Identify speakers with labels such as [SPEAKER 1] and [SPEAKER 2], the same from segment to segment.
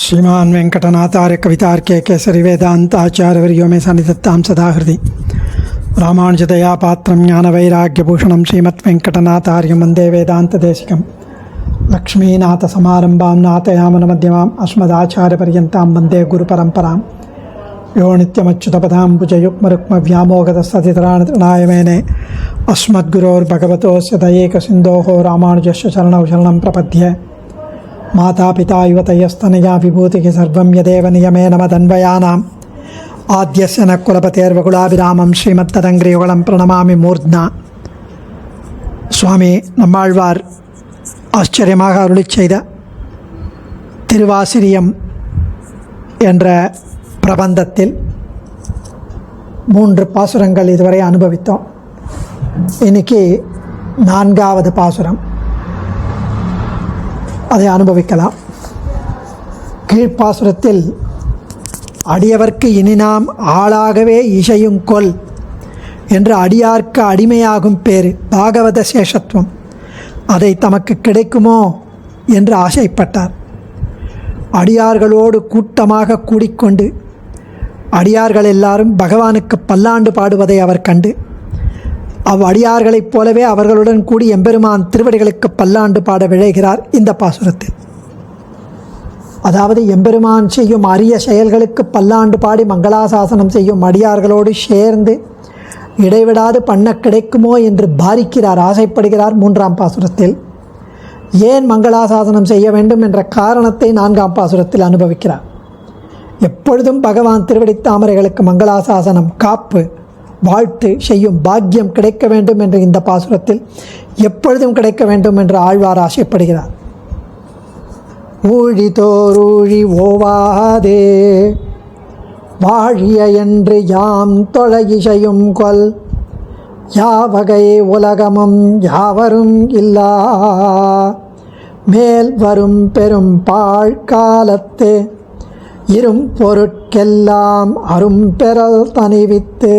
[SPEAKER 1] श्रीमान वेंकटनाथार्य कवितार्के केसरी वेदांताचार्यवर्यो मे सन्निधत्तां सदा हृदि रामानुजदया पात्रं ज्ञानवैराग्यभूषणं श्रीमद्वेंकटनाथार्यं वन्दे वेदान्तदेशिकं लक्ष्मीनाथसमारम्भां नाथयामनमध्यमाम् अस्मदाचार्यपर्यन्तां वन्दे गुरुपरम्परां यो नित्यमच्युतपदाम्बुजयुग्मरुक्मव्यामोगतस्ततितराणतृणाय मेने अस्मद्गुरोर्भगवतोऽस्य दयैकसिन्धोः रामानुजस्य शरणौ शरणं प्रपद्ये माता पिता युवतयस्तनया विभूतिः सर्वं यदेव नियमेन मदन्वयानाम् आद्यस्य न कुलपतेर्वकुलाभिरामं श्रीमत्तदङ्घ्रियुगलं प्रणमामि मूर्ध्ना. சுவாமி நம்மாழ்வார் ஆச்சரியமாக அருளிச் செய்த திருவாசிரியம் என்ற பிரபந்தத்தில் 3 பாசுரங்கள் இதுவரை அனுபவித்தோம். இன்னைக்கு 4வது பாசுரம், அதை அனுபவிக்கலாம். கீழ்ப்பாசுரத்தில் அடியவர்க்கு இனி நாம் ஆளாகவே இசையும் கொல் என்று அடியார்க்கு அடிமையாகும் பேர் பாகவத சேஷத்துவம், அதை தமக்கு கிடைக்குமோ என்று ஆசைப்பட்டார். அடியார்களோடு கூட்டமாக கூடிக்கொண்டு அடியார்கள் எல்லாரும் பகவானுக்கு பல்லாண்டு பாடுவதை அவர் கண்டு அவ்வடியார்களைப் போலவே அவர்களுடன் கூடி எம்பெருமான் திருவடிகளுக்கு பல்லாண்டு பாட விழைகிறார் இந்த பாசுரத்தில். அதாவது எம்பெருமான் செய்யும் அரிய செயல்களுக்கு பல்லாண்டு பாடி மங்களாசாசனம் செய்யும் அடியார்களோடு சேர்ந்து இடைவிடாது பண்ண கிடைக்குமோ என்று பாரிக்கிறார், ஆசைப்படுகிறார் 3ஆம் பாசுரத்தில். ஏன் மங்களாசாசனம் செய்ய வேண்டும் என்ற காரணத்தை 4ஆம் பாசுரத்தில் அனுபவிக்கிறார். எப்பொழுதும் பகவான் திருவடி தாமரைகளுக்கு மங்களாசாசனம், காப்பு, வாழ்த்து செய்யும் பாக்கியம் கிடைக்க வேண்டும் என்று இந்த பாசுரத்தில் எப்பொழுதும் கிடைக்க வேண்டும் என்று ஆழ்வார் ஆசைப்படுகிறார். ஊழிதோரூழி ஓவாதே வாழிய என்று யாம் தொழ இசையும் கொல் யாவகை உலகமும் யாவரும் இல்லா மேல் வரும் பெரும் பாழ்காலத்து இரும் பொருட்கெல்லாம் அரும் பெறல் தனிவித்து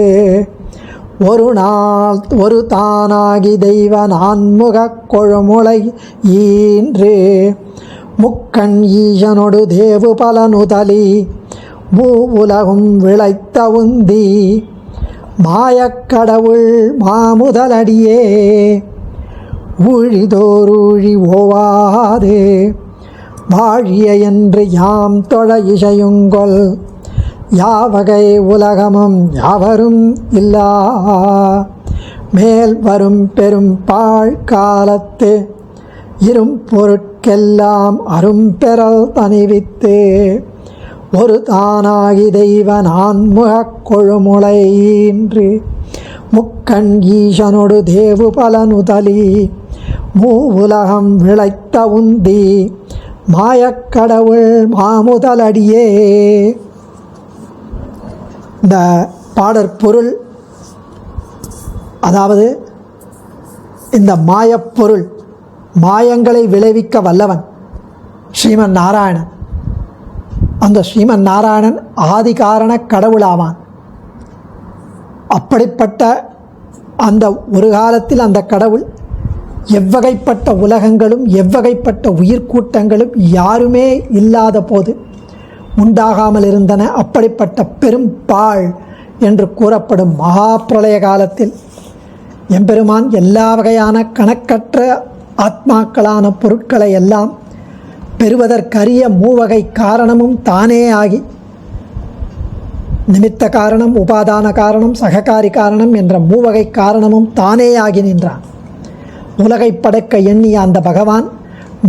[SPEAKER 1] ஒரு நாள் ஒரு தானாகி தெய்வ நான்முகக் கொழுமுளை ஈன்று முக்கண் ஈசனொடு தேவு பலனுதலி மூ உலகும் விளைத்த உந்தி மாயக்கடவுள் மாமுதலடியே ஊழிதோரூழி ஓவாதே வாழிய என்று யாம் தொழ இசையுங்கொல் யாவகை உலகமும் யாவரும் இல்லா மேல் வரும் பெரும் பாழ்காலத்து இரும் பொருட்கெல்லாம் அரும் பெறல் தனிவித்து ஒரு தானாகி தெய்வ நான்முகக் கொழுமுளையின்று முக்கண் ஈசனொடு தேவு பலனுதலி மூ உலகம் விளைத்த உந்தி மாயக்கடவுள் மாமுதலடியே. இந்த பாடற்பொருள், அதாவது இந்த மாயப்பொருள், மாயங்களை விளைவிக்க வல்லவன் ஸ்ரீமன் நாராயணன். அந்த ஸ்ரீமன் நாராயணன் ஆதிகாரண கடவுளாவான். அப்படிப்பட்ட அந்த ஒரு காலத்தில் அந்த கடவுள் எவ்வகைப்பட்ட உலகங்களும் எவ்வகைப்பட்ட உயிர்கூட்டங்களும் யாருமே இல்லாத போது உண்டாகாமல் இருந்தன. அப்படிப்பட்ட பெரும் பாழ் என்று கூறப்படும் மகா பிரளய காலத்தில் எம்பெருமான் எல்லா வகையான கணக்கற்ற ஆத்மாக்களான பொருட்களை எல்லாம் பெறுவதற்கரிய மூவகை காரணமும் தானே ஆகி நிமித்த காரணம், உபாதான காரணம், சககாரி காரணம் என்ற மூவகை காரணமும் தானே ஆகி நின்றான். உலகை படைக்க எண்ணிய அந்த பகவான்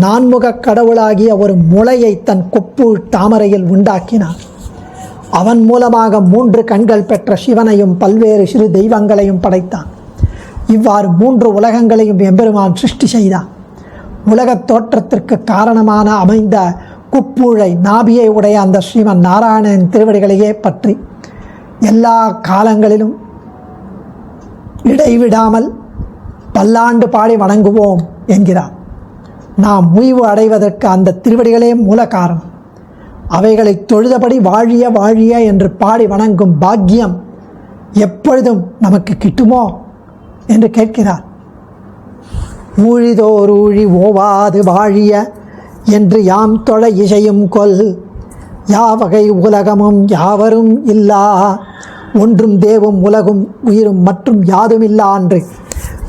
[SPEAKER 1] நான்முகக் கடவுளாகிய ஒரு முளையை தன் கொப்பு தாமரையில் உண்டாக்கினான். அவன் மூலமாக 3 கண்கள் பெற்ற சிவனையும் பல்வேறு சிறு தெய்வங்களையும் படைத்தான். இவ்வாறு 3 உலகங்களையும் எம்பெருமான் சிருஷ்டி செய்தான். உலகத் தோற்றத்திற்கு காரணமான அமைந்த குப்பூழை நாபியை உடைய அந்த ஸ்ரீமன் நாராயணன் திருவடிகளையே பற்றி எல்லா காலங்களிலும் இடைவிடாமல் பல்லாண்டு பாடி வணங்குவோம் என்கிறார். நாம் முய்வு அடைவதற்கு அந்த திருவடிகளே மூல காரணம். அவைகளை தொழுதபடி வாழிய வாழிய என்று பாடி வணங்கும் பாக்கியம் எப்பொழுதும் நமக்கு கிட்டுமோ என்று கேட்கிறார். ஊழிதோர் ஊழி ஓவாது வாழிய என்று யாம் தொழ இசையும் கொல் யாவகை உலகமும் யாவரும் இல்லா ஒன்றும் தேவும் உலகும் உயிரும் மற்றும் யாதும் இல்லா அன்று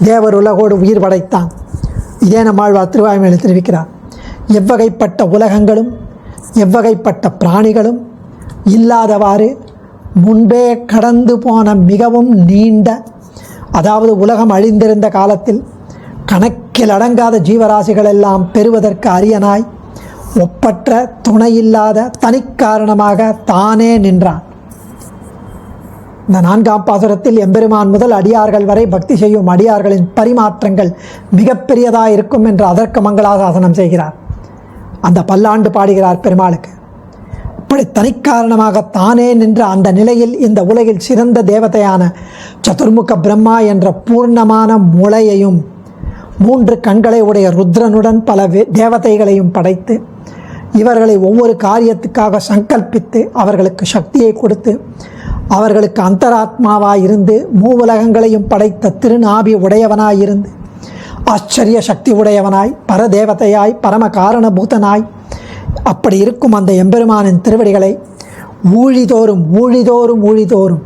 [SPEAKER 1] தேவர் உலகோடு உயிர் படைத்தான். இதே நம்மாழ்வார் திருவாய்மொழியில் தெரிவிக்கிறார். எவ்வகைப்பட்ட உலகங்களும் எவ்வகைப்பட்ட பிராணிகளும் இல்லாதவாறு முன்பே கடந்து போன மிகவும் நீண்ட, அதாவது உலகம் அழிந்திருந்த காலத்தில் கணக்கில் அடங்காத ஜீவராசிகள் எல்லாம் பெறுவதற்கு அரியனாய் ஒப்பற்ற துணையில்லாத தனிக்காரணமாக தானே நின்றான். இந்த 4ஆம் பாசுரத்தில் எம்பெருமான் முதல் அடியார்கள் வரை பக்தி செய்யும் அடியார்களின் பரிமாற்றங்கள் மிகப்பெரியதாக இருக்கும் என்று அதற்கு மங்களாசாசனம் செய்கிறார். அந்த பல்லாண்டு பாடுகிறார் பெருமாளுக்கு. இப்படி தனிக்காரணமாக தானே நின்ற அந்த நிலையில் இந்த உலகில் சிறந்த தேவதையான சதுர்முக பிரம்மா என்ற பூர்ணமான முளையையும் 3 கண்களை உடைய ருத்ரனுடன் பல தேவதைகளையும் படைத்து இவர்களை ஒவ்வொரு காரியத்துக்காக சங்கல்பித்து அவர்களுக்கு சக்தியை கொடுத்து அவர்களுக்கு அந்தராத்மாவாய் இருந்து மூவுலகங்களையும் படைத்த திருநாபி உடையவனாயிருந்து ஆச்சரிய சக்தி உடையவனாய் பரதேவதையாய் பரம காரணபூதனாய் அப்படி இருக்கும் அந்த எம்பெருமானின் திருவடிகளை ஊழிதோறும் ஊழிதோறும் ஊழிதோறும்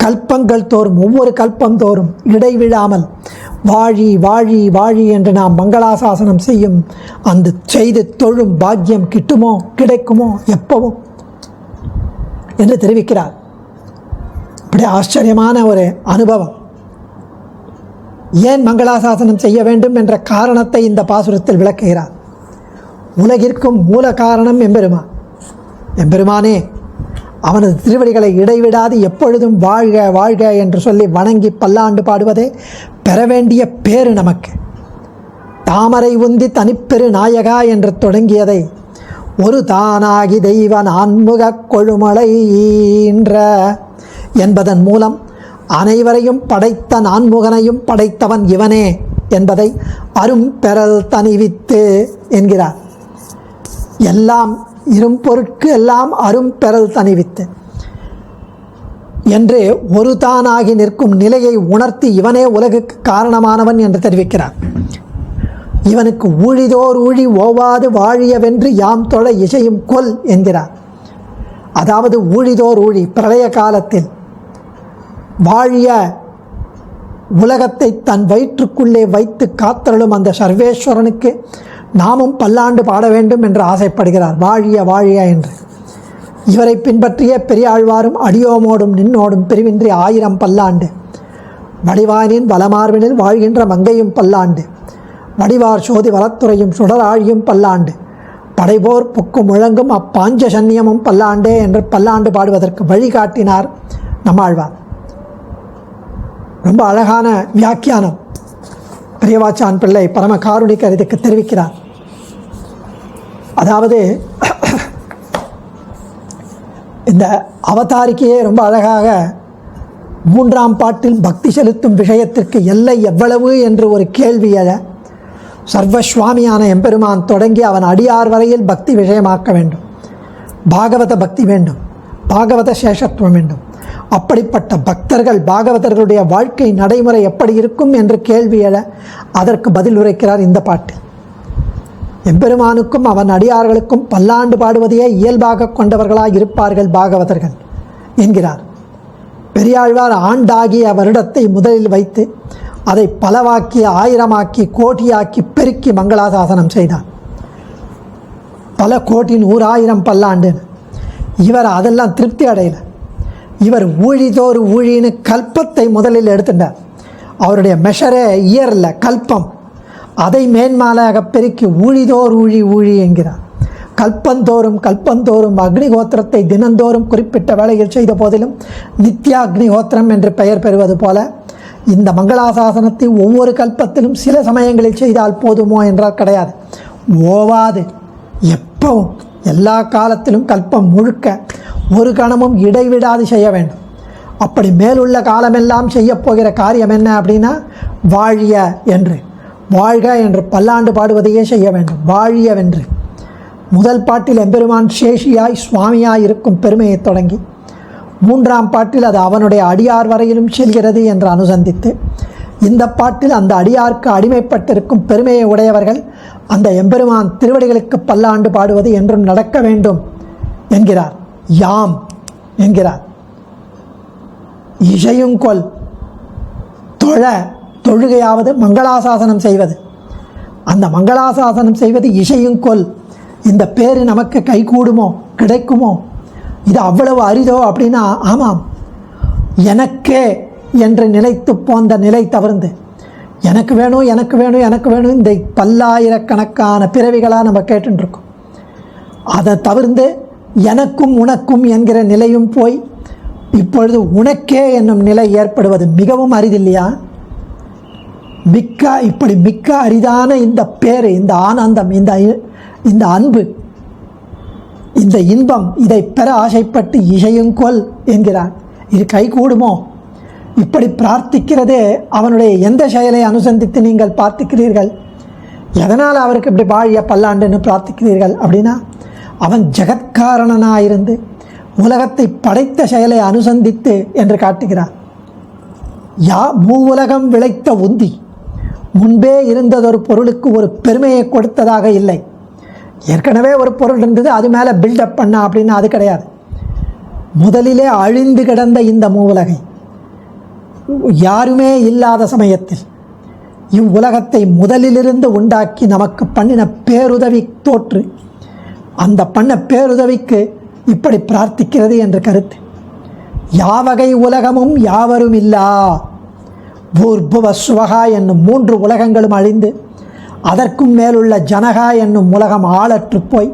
[SPEAKER 1] கல்பங்கள் தோறும் ஒவ்வொரு கல்பம் தோறும் இடைவிழாமல் வாழி வாழி வாழி என்று நாம் மங்களாசாசனம் செய்யும் அந்த செய்து தொழும் பாக்கியம் கிட்டுமோ கிடைக்குமோ எப்பவும் என்று தெரிவிக்கிறார். இப்படி ஆச்சரியமான ஒரு அனுபவம். ஏன் மங்களாசாசனம் செய்ய வேண்டும் என்ற காரணத்தை இந்த பாசுரத்தில் விளக்குகிறார். உலகிற்கும் மூல காரணம் எம்பெருமான். எம்பெருமானே அவனது திருவடிகளை இடைவிடாது எப்பொழுதும் வாழ்க வாழ்க என்று சொல்லி வணங்கி பல்லாண்டு பாடுவதே பெற வேண்டிய பேறு நமக்கு. தாமரை உந்தி தனிப்பெரு நாயகா என்று தொடங்கியதை ஒரு தானாகி தெய்வ நான்முக கொழுமலை ஈன்ற என்பதன் மூலம் அனைவரையும் படைத்த நான்முகனையும் படைத்தவன் இவனே என்பதை அரும் பெறல் தணிவித்து என்கிறார். எல்லாம் இரும்பொருட்கு எல்லாம் அரும் பெறல் தணிவித்து என்று ஒரு தானாகி நிற்கும் நிலையை உணர்த்தி இவனே உலகுக்கு காரணமானவன் என்று தெரிவிக்கிறார். இவனுக்கு ஊழிதோர் ஊழி ஓவாது வாழியவென்று யாம் தொழ இசையும் கொல் என்கிறார். அதாவது ஊழிதோர் ஊழி பிரளய காலத்தில் வாழிய உலகத்தை தன் வயிற்றுக்குள்ளே வைத்து காத்தருளும் அந்த சர்வேஸ்வரனுக்கு நாமும் பல்லாண்டு பாட வேண்டும் என்று ஆசைப்படுகிறார். வாழிய வாழிய என்று. இவரை பின்பற்றிய பெரியாழ்வாரும் அடியோமோடும் நின்னோடும் பிரிவின்றி 1000 பல்லாண்டு வடிவானின் வலமார்பினில் வாழ்கின்ற மங்கையும் பல்லாண்டு வடிவார் சோதி வளத்துறையும் சுடராழியும் பல்லாண்டு படைபோர் புக்கு முழங்கும் அப்பாஞ்ச சன்னியமும் பல்லாண்டே என்று பல்லாண்டு பாடுவதற்கு வழிகாட்டினார் நம்மாழ்வார். ரொம்ப அழகான வியாக்கியானம் பெரியவாச்சான் பிள்ளை பரம காருணிகர் இதுக்கு தெரிவிக்கிறார். அதாவது இந்த அவதாரிக்கையே ரொம்ப அழகாக 3ஆம் பாட்டில் பக்தி செலுத்தும் விஷயத்திற்கு எல்லை எவ்வளவு என்று ஒரு கேள்வி எழ சர்வஸ்வாமியான எம்பெருமான் தொடங்கி அவன் அடியார் வரையில் பக்தி விஷயமாக்க வேண்டும். பாகவத பக்தி வேண்டும், பாகவத சேஷத்துவம் வேண்டும். அப்படிப்பட்ட பக்தர்கள் பாகவதர்களுடைய வாழ்க்கை நடைமுறை எப்படி இருக்கும் என்று கேள்வி எழ அதற்கு பதில் உரைக்கிறார் இந்த பாட்டு. எம்பெருமானுக்கும் அவன் அடியார்களுக்கும் பல்லாண்டு பாடுவதையே இயல்பாக கொண்டவர்களாக இருப்பார்கள் பாகவதர்கள் என்கிறார். பெரியாழ்வார் ஆண்டாகிய வருடத்தை முதலில் வைத்து அதை பலவாக்கி 1000ஆக்கி கோட்டியாக்கி பெருக்கி மங்களாசாசனம் செய்தார். பல கோட்டி 100,000 பல்லாண்டு. இவர் அதெல்லாம் திருப்தி அடையலை. இவர் ஊழிதோறு ஊழின்னு கல்பத்தை முதலில் எடுத்துட்டார். அவருடைய மெஷரே இயரில் கல்பம். அதை மேன்மாலாக பெருக்கி ஊழிதோர் ஊழி ஊழி என்கிறார். கல்பந்தோறும் கல்பந்தோறும் அக்னிஹோத்திரத்தை தினந்தோறும் குறிப்பிட்ட வேளையில் செய்த போதிலும் நித்யா அக்னிஹோத்திரம் என்று பெயர் பெறுவது போல இந்த மங்களாசாசனத்தை ஒவ்வொரு கல்பத்திலும் சில சமயங்களில் செய்தால் போதுமோ என்றால் கிடையாது. ஓவாது எப்பவும் எல்லா காலத்திலும் கல்பம் முழுக்க ஒரு கணமும் இடைவிடாது செய்ய வேண்டும். அப்படி மேலுள்ள காலமெல்லாம் செய்யப்போகிற காரியம் என்ன அப்படின்னா வாழிய என்று, வாழ்க என்று பல்லாண்டு பாடுவதையே செய்ய வேண்டும். வாழியவென்று முதல் பாட்டில் எம்பெருமான் சேஷியாய் சுவாமியாய் இருக்கும் பெருமையை தொடங்கி 3ஆம் பாட்டில் அது அவனுடைய அடியார் வரையிலும் செல்கிறது என்று அனுசந்தித்து இந்த பாட்டில் அந்த அடியாருக்கு அடிமைப்பட்டிருக்கும் பெருமையை உடையவர்கள் அந்த எம்பெருமான் திருவடிகளுக்கு பல்லாண்டு பாடுவது என்றும் நடக்க வேண்டும் என்கிறார், யாம் என்கிறார். இசையுங்கொல், தொழுகையாவது மங்களாசாசனம் செய்வது. அந்த மங்களாசாசனம் செய்வது இசையுங்கொல். இந்த பேர் நமக்கு கைகூடுமோ, கிடைக்குமோ, இது அவ்வளவு அரிதோ அப்படின்னா, ஆமாம், எனக்கே என்று நிலைத்து போந்த நிலை தவிர்ந்து எனக்கு வேணும் எனக்கு வேணும் எனக்கு வேணும் இந்த பல்லாயிரக்கணக்கான பிறவிகளாக நம்ம கேட்டுருக்கோம். அதை தவிர்த்து எனக்கும் உனக்கும் என்கிற நிலையும் போய் இப்பொழுது உனக்கே என்னும் நிலை ஏற்படுவது மிகவும் அரிதில்லையா? இப்படி மிக்க அரிதான இந்த பேர், இந்த ஆனந்தம், இந்த அன்பு, இந்த இன்பம், இதை பெற ஆசைப்பட்டு இசையுங்கொல் என்கிறார். இது கைகூடுமோ? இப்படி பிரார்த்திக்கிறதே அவனுடைய எந்த செயலை அனுசந்தித்து நீங்கள் பிரார்த்திக்கிறீர்கள்? எதனால் அவருக்கு இப்படி வாழிய பல்லாண்டுன்னு பிரார்த்திக்கிறீர்கள் அப்படின்னா, அவன் ஜெகத்காரணனாயிருந்து உலகத்தை படைத்த செயலை அனுசந்தித்து என்று காட்டுகிறார். மூவுலகம் விளைத்த உந்தி, முன்பே இருந்ததொரு பொருளுக்கு ஒரு பெருமையை கொடுத்ததாக இல்லை. ஏற்கனவே ஒரு பொருள் இருந்தது, அது மேலே பில்டப் பண்ண அப்படின்னா அது கிடையாது. முதலிலே அழிந்து கிடந்த இந்த மூவுலகை யாருமே இல்லாத சமயத்தில் இவ்வுலகத்தை முதலிலிருந்து உண்டாக்கி நமக்கு பண்ணின பேருதவி தோற்று அந்த பண்ண பேருதவிக்கு இப்படி பிரார்த்திக்கிறது என்ற கருத்து. யாவகை உலகமும் யாவரும் இல்லா பூர்புவ சுவகா என்னும் 3 உலகங்களும் அழிந்து அதற்கும் மேலுள்ள ஜனகா என்னும் உலகம் ஆளற்று போய்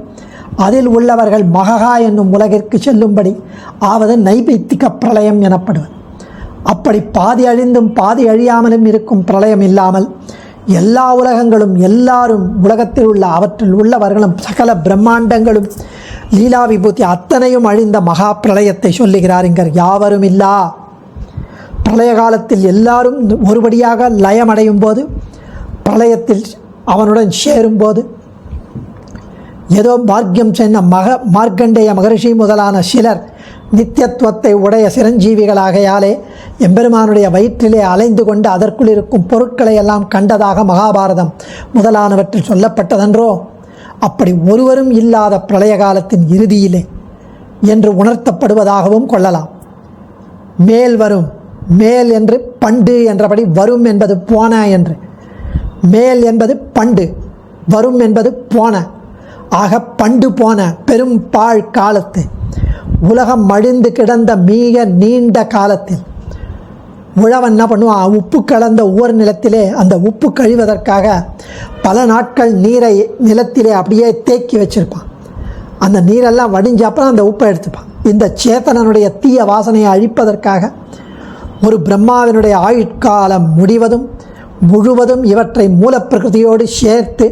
[SPEAKER 1] அதில் உள்ளவர்கள் மகா என்னும் உலகிற்கு செல்லும்படி ஆவது நைபைத்திக பிரளயம் எனப்படுவது. அப்படி பாதி அழிந்தும் பாதி அழியாமலும் இருக்கும் பிரளயம் இல்லாமல் எல்லா உலகங்களும் எல்லாரும் உலகத்தில் உள்ள அவற்றில் உள்ளவர்களும் சகல பிரம்மாண்டங்களும் லீலா விபூதி அத்தனையும் அழிந்த மகா பிரளயத்தை சொல்லுகிறார் இங்கே. யாவரும் இல்லா பிரளய காலத்தில் எல்லாரும் ஒருபடியாக லயமடையும் போது, பிரளயத்தில் அவனுடன் சேரும்போது ஏதோ பாக்கியம் சென்ன மார்க்கண்டேய மகரிஷி முதலான சிலர் நித்தியத்துவத்தை உடைய சிரஞ்சீவிகளாகையாலே எம்பெருமானுடைய வயிற்றிலே அலைந்து கொண்டு அதற்குள் இருக்கும் பொருட்களை எல்லாம் கண்டதாக மகாபாரதம் முதலானவற்றில் சொல்லப்பட்டதன்றோ? அப்படி ஒருவரும் இல்லாத பிரளய காலத்தின் இறுதியிலே என்று உணர்த்தப்படுவதாகவும் கொள்ளலாம். மேல் வரும், மேல் என்று பண்டு என்றபடி வரும் என்பது போன என்று, மேல் என்பது பண்டு, வரும் என்பது போன. ஆக பண்டு போன பெரும் பாழ் காலத்து உலகம் மடிந்து கிடந்த மிக நீண்ட காலத்தில் உழவன் என்ன பண்ணுவான்? உப்பு கலந்த ஊர் நிலத்திலே அந்த உப்பு கழிவதற்காக பல நாட்கள் நீரை நிலத்திலே அப்படியே தேக்கி வச்சிருப்பான். அந்த நீரெல்லாம் வடிஞ்ச அப்புறம் அந்த உப்பை எடுத்துப்பான். இந்த சேத்தனனுடைய தீய வாசனையை அழிப்பதற்காக ஒரு பிரம்மாவினுடைய ஆயுட்காலம் முடிவதும் முழுவதும் இவற்றை மூலப்பிரகிருதியோடு சேர்த்து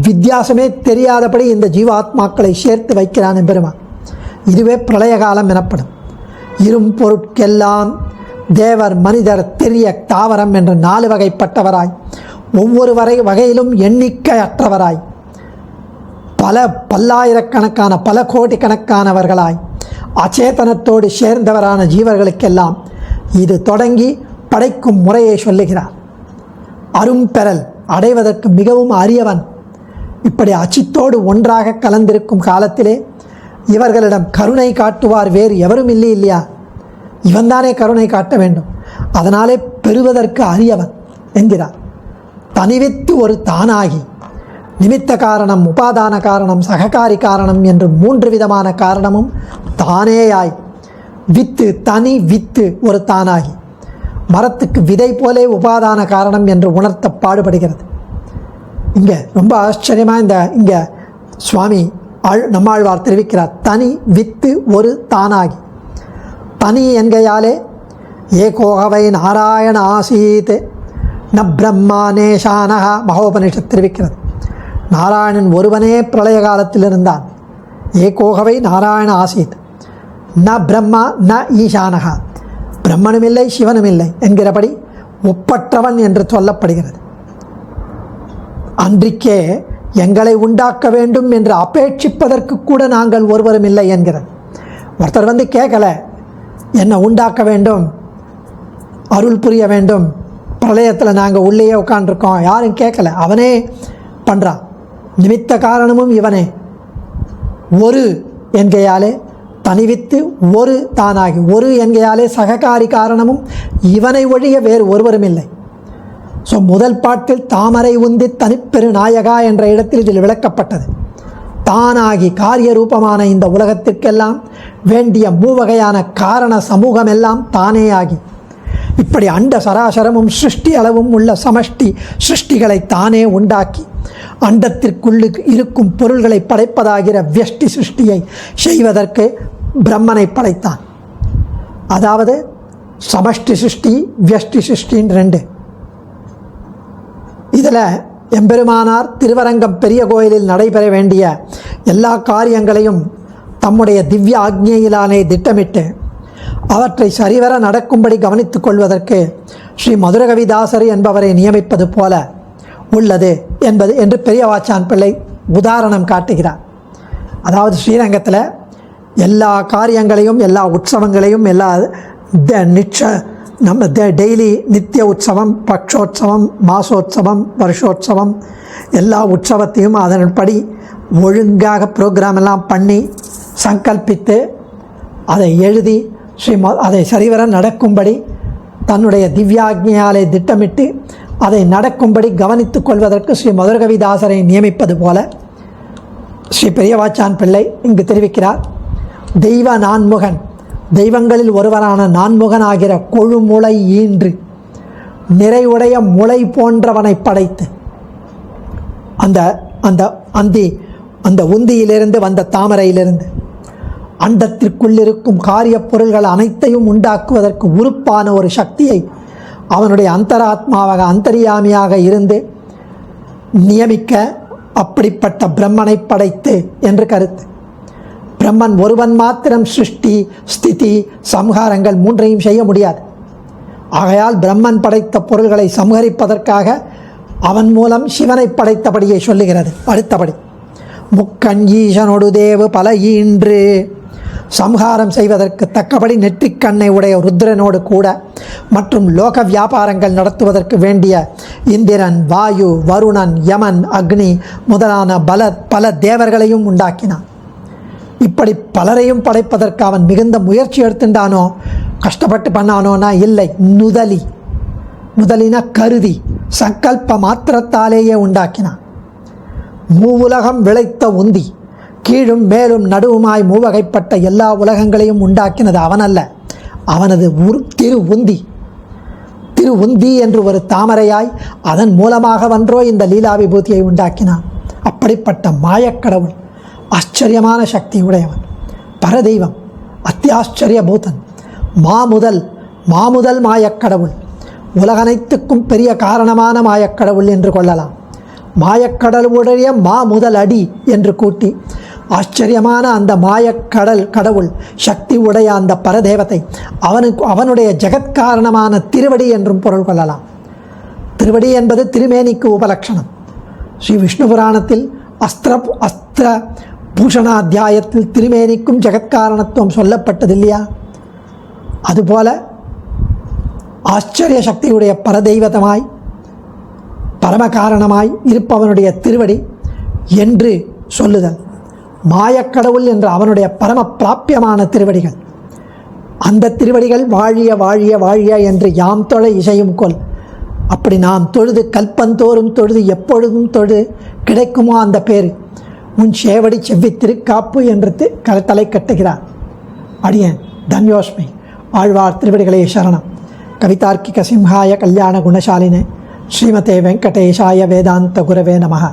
[SPEAKER 1] வித்தியாசமே தெரியாதபடி இந்த ஜீவாத்மாக்களை சேர்த்து வைக்கிறான் பெருமான். இதுவே பிரளய காலம் எனப்படும். இரும் பொருட்கெல்லாம் தேவர் மனிதர் தெரிய தாவரம் என்ற 4 வகைப்பட்டவராய் ஒவ்வொரு வகையிலும் எண்ணிக்கையற்றவராய் பல்லாயிரக்கணக்கான பல கோடிக்கணக்கானவர்களாய் அச்சேதனத்தோடு சேர்ந்தவரான ஜீவர்களுக்கெல்லாம் இது தொடங்கி படைக்கும் முறையை சொல்லுகிறார். அரும்பெறல் அடைவதற்கு மிகவும் அரியவன். இப்படி அச்சித்தோடு ஒன்றாக கலந்திருக்கும் காலத்திலே இவர்களிடம் கருணை காட்டுவார் வேறு எவரும் இல்லையா? இவன்தானே கருணை காட்ட வேண்டும். அதனாலே பெறுவதற்கு அரியவன் என்கிறார். தனிவித்து ஒரு தானாகி நிமித்த காரணம், உபாதான காரணம், சககாரி காரணம் என்று 3 விதமான காரணமும் தானேயாய் வித்து, தனி வித்து ஒரு தானாகி மரத்துக்கு விதை போலே உபாதான காரணம் என்று உணர்த்த பாடுபடுகிறது. இங்கே ரொம்ப ஆச்சரியமாக இங்கே சுவாமி நம்மாழ்வார் தெரிவிக்கிறார். தனி வித்து ஒரு தானாகி. தனி என்கையாலே ஏகோகவை நாராயண ஆசீத் ந பிரம்மானேஷானஹா மகோபனிஷத் தெரிவிக்கிறது. நாராயணன் ஒருவனே பிரளய காலத்தில் இருந்தான். ஏகோகவை நாராயண ஆசீத் ந பிரம்மா ந ஈசானஹா, பிரம்மனும் இல்லை சிவனும் இல்லை என்கிறபடி ஒப்பற்றவன் என்று சொல்லப்படுகிறது. அன்றைக்கே எங்களை உண்டாக்க வேண்டும் என்று அபேட்சிப்பதற்கு கூட நாங்கள் ஒருவரும் இல்லை என்கிறார். ஒருத்தர் வந்து கேட்கல, என்னை உண்டாக்க வேண்டும், அருள் புரிய வேண்டும், பிரளயத்தில் நாங்கள் உள்ளேயே உட்காண்டிருக்கோம், யாரும் கேட்கல. அவனே பண்ணுறான். நிமித்த காரணமும் இவனே. ஒரு என்கையாலே தனிவித்து ஒரு தானாகி, ஒரு என்கையாலே சககாரி காரணமும் இவனை ஒழிய வேறு ஒருவரும் இல்லை. ஸோ முதல் பாட்டில் தாமரை உந்தி தனிப்பெரு நாயகா என்ற இடத்தில் இதில் விளக்கப்பட்டது. தானாகி காரிய ரூபமான இந்த உலகத்திற்கெல்லாம் வேண்டிய மூவகையான காரண சமூகம் எல்லாம் தானேயாகி, இப்படி அண்ட சராசரமும் சிருஷ்டி அளவும் உள்ள சமஷ்டி சிருஷ்டிகளை தானே உண்டாக்கி அண்டத்திற்குள்ளு இருக்கும் பொருள்களை படைப்பதாகிற வியஷ்டி சிருஷ்டியை செய்வதற்கு பிரம்மனை படைத்தான். அதாவது சமஷ்டி சிருஷ்டி வியஷ்டி சிருஷ்டின்னு ரெண்டு. இதில் எம்பெருமானார் திருவரங்கம் பெரிய கோயிலில் நடைபெற வேண்டிய எல்லா காரியங்களையும் தம்முடைய திவ்ய ஆக்ஞையிலானே திட்டமிட்டு அவற்றை சரிவர நடக்கும்படி கவனித்துக் கொள்வதற்கு ஸ்ரீ மதுரகவிதாசர் என்பவரை நியமிப்பது போல உள்ளது என்று பெரியவாச்சான் பிள்ளை உதாரணம் காட்டுகிறார். அதாவது ஸ்ரீரங்கத்தில் எல்லா காரியங்களையும், எல்லா உற்சவங்களையும், எல்லா நம்ம டெய்லி நித்திய உற்சவம், பக்ஷோத்சவம், மாசோத்சவம், வருஷோத்சவம் எல்லா உற்சவத்தையும் அதன்படி ஒழுங்காக ப்ரோக்ராம் எல்லாம் பண்ணி சங்கல்பித்து அதை எழுதி அதை சரிவர நடக்கும்படி தன்னுடைய திவ்யாக்ஞையாலே திட்டமிட்டு அதை நடக்கும்படி கவனித்துக் கொள்வதற்கு ஸ்ரீ மதுரகவிதாசரை நியமிப்பது போல ஸ்ரீ பெரியவாச்சான் பிள்ளை இங்கு தெரிவிக்கிறார். தெய்வ நான்முகன், தெய்வங்களில் ஒருவரான நான்முகன் ஆகிற கொழுமுளை ஈன்று நிறைவுடைய முளை போன்றவனை படைத்து அந்த அந்த அந்தி அந்த உந்தியிலிருந்து வந்த தாமரையிலிருந்து அண்டத்திற்குள்ளிருக்கும் காரிய பொருள்கள் அனைத்தையும் உண்டாக்குவதற்கு உறுப்பான ஒரு சக்தியை அவனுடைய அந்தராத்மாவாக அந்தரியாமியாக இருந்து நியமிக்க அப்படிப்பட்ட பிரம்மனை படைத்து என்று கருத்து. பிரம்மன் ஒருவன் மாத்திரம் சிருஷ்டி, ஸ்திதி, சம்ஹாரங்கள் மூன்றையும் செய்ய முடியாது. ஆகையால் பிரம்மன் படைத்த பொருள்களை சம்ஹரிப்பதற்காக அவன் மூலம் சிவனை படைத்தபடியை சொல்லுகிறது. அடுத்தபடி முக்கண் ஈசனொடு தேவு பல ஈன்று சம்ஹாரம் செய்வதற்கு தக்கபடி நெற்றிக்கண்ணை உடைய ருத்ரனோடு கூட மற்றும் லோக வியாபாரங்கள் நடத்துவதற்கு வேண்டிய இந்திரன், வாயு, வருணன், யமன், அக்னி முதலான பல தேவர்களையும் உண்டாக்கினான். இப்படி பலரையும் படைப்பதற்கு அவன் மிகுந்த முயற்சி எடுத்துட்டானோ, கஷ்டப்பட்டு பண்ணானோனா இல்லை. முதலின கருதி சங்கல்ப மாத்திரத்தாலேயே உண்டாக்கினான். மூவுலகம் விளைத்த உந்தி, கீழும் மேலும் நடுவுமாய் மூவகைப்பட்ட எல்லா உலகங்களையும் உண்டாக்கினது அவனல்ல, அவனது திரு உந்தி என்று ஒரு தாமரையாய் அதன் மூலமாக வன்றோ இந்த லீலா விபூதியை உண்டாக்கினான். அப்படிப்பட்ட மாயக்கடவுள், ஆச்சரியமான சக்தி உடையவன், பரதெய்வம், அத்தியாச்சரிய பூதன், மாமுதல் மாயக்கடவுள், உலகனைத்துக்கும் பெரிய காரணமான மாயக்கடவுள் என்று கொள்ளலாம். மாயக்கடவுளுடைய முதல் அடி என்று கூட்டி ஆச்சரியமான அந்த கடவுள் சக்தி உடைய அந்த பரதேவத்தை அவனுடைய ஜெகத்காரணமான திருவடி என்றும் பொருள் கொள்ளலாம். திருவடி என்பது திருமேனிக்கு உபலட்சணம். ஸ்ரீ விஷ்ணு புராணத்தில் அஸ்திர பூஷணாத்தியாயத்தில் திருமேனிக்கும் ஜெகத்காரணத்துவம் சொல்லப்பட்டது இல்லையா? அதுபோல ஆச்சரிய சக்தியுடைய பரதெய்வதமாய் பரமகாரணமாய் இருப்பவனுடைய திருவடி என்று சொல்லுதல். மாயக்கடவுள் என்ற அவனுடைய பரம பிராப்பியமான திருவடிகள், அந்த திருவடிகள் வாழிய வாழிய வாழிய என்று யாம் தொழ இசையும் கொள். அப்படி நாம் தொழுது கல்பந்தோறும் தொழுது எப்பொழுதும் தொழுது கிடைக்குமோ அந்த பேர் உன் சேவடி செவ்வி திருக்காப்பு என்று தலை கட்டுகிறார். அடியேன் தன்யோஸ்மி. ஆழ்வார் திருவடிகளே சரணம். கவிதார்க்கிக சிம்ஹாய கல்யாண குணசாலினே ஸ்ரீமதே வெங்கடேஷாய வேதாந்த குரவே நமஹ.